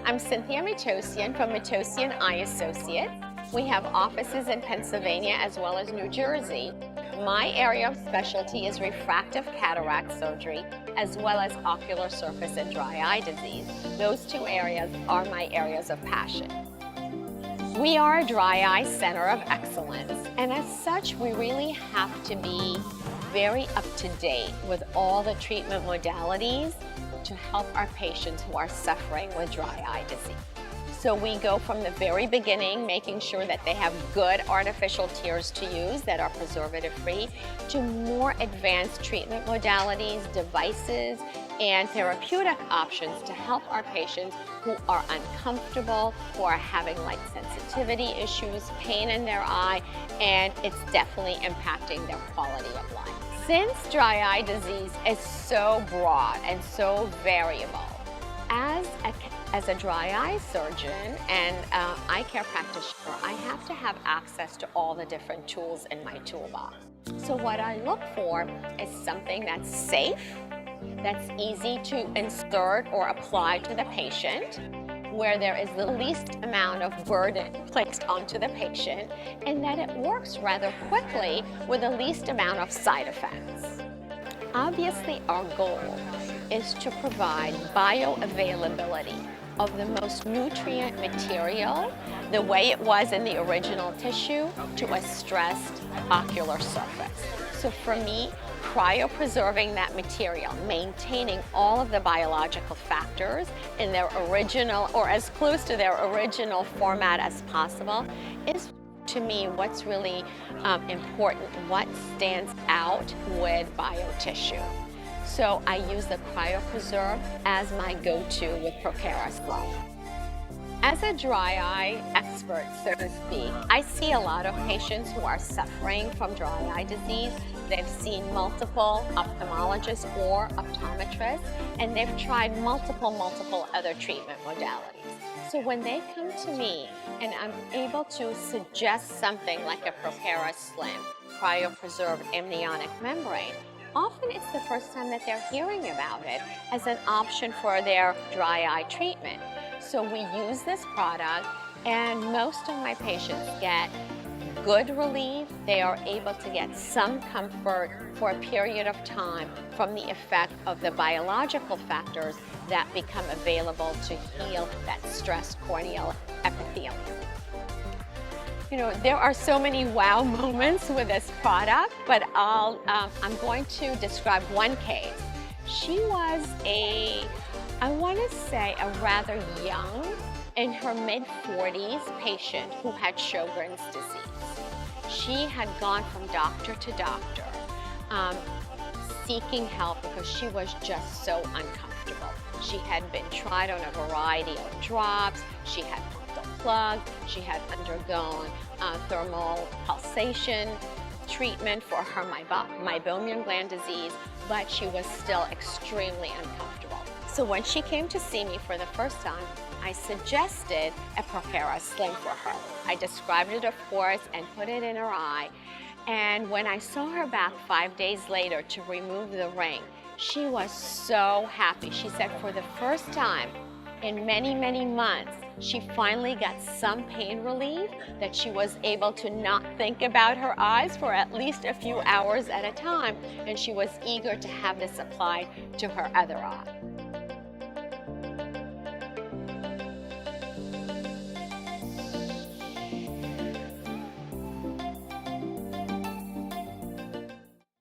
I'm Cynthia Matossian from Matossian Eye Associates. We have offices in Pennsylvania as well as New Jersey. My area of specialty is refractive cataract surgery as well as ocular surface and dry eye disease. Those two areas are my areas of passion. We are a dry eye center of excellence, and as such, we really have to be very up to date with all the treatment modalities to help our patients who are suffering with dry eye disease. So we go from the very beginning, making sure that they have good artificial tears to use that are preservative-free, to more advanced treatment modalities, devices, and therapeutic options to help our patients who are uncomfortable, who are having light sensitivity issues, pain in their eye, and it's definitely impacting their quality of life. Since dry eye disease is so broad and so variable, as a dry eye surgeon and eye care practitioner, I have to have access to all the different tools in my toolbox. So what I look for is something that's safe, that's easy to insert or apply to the patient, where there is the least amount of burden placed onto the patient, and that it works rather quickly with the least amount of side effects. Obviously, our goal is to provide bioavailability of the most nutrient material, the way it was in the original tissue, to a stressed ocular surface. So for me, cryopreserving that material, maintaining all of the biological factors in their original, or as close to their original format as possible, is to me what's really important, what stands out with BioTissue. So I use the cryopreserve as my go-to with PROKERA Slime. As a dry eye expert, so to speak, I see a lot of patients who are suffering from dry eye disease. They've seen multiple ophthalmologists or optometrists, and they've tried multiple other treatment modalities. So when they come to me and I'm able to suggest something like a PROKERA Slim, cryopreserved amniotic membrane, often it's the first time that they're hearing about it as an option for their dry eye treatment. So we use this product, and most of my patients get good relief. They are able to get some comfort for a period of time from the effect of the biological factors that become available to heal that stressed corneal epithelium. You know, there are so many wow moments with this product, but I'm going to describe one case. She was I want to say a rather young, in her mid-40s patient who had Sjogren's disease. She had gone from doctor to doctor, seeking help because she was just so uncomfortable. She had been tried on a variety of drops, she had punctal plug, she had undergone thermal pulsation treatment for her meibomian gland disease, but she was still extremely uncomfortable. So when she came to see me for the first time, I suggested a PROKERA Slim for her. I described it, of course, and put it in her eye. And when I saw her back 5 days later to remove the ring, she was so happy. She said for the first time in many months, she finally got some pain relief, that she was able to not think about her eyes for at least a few hours at a time, and she was eager to have this applied to her other eye.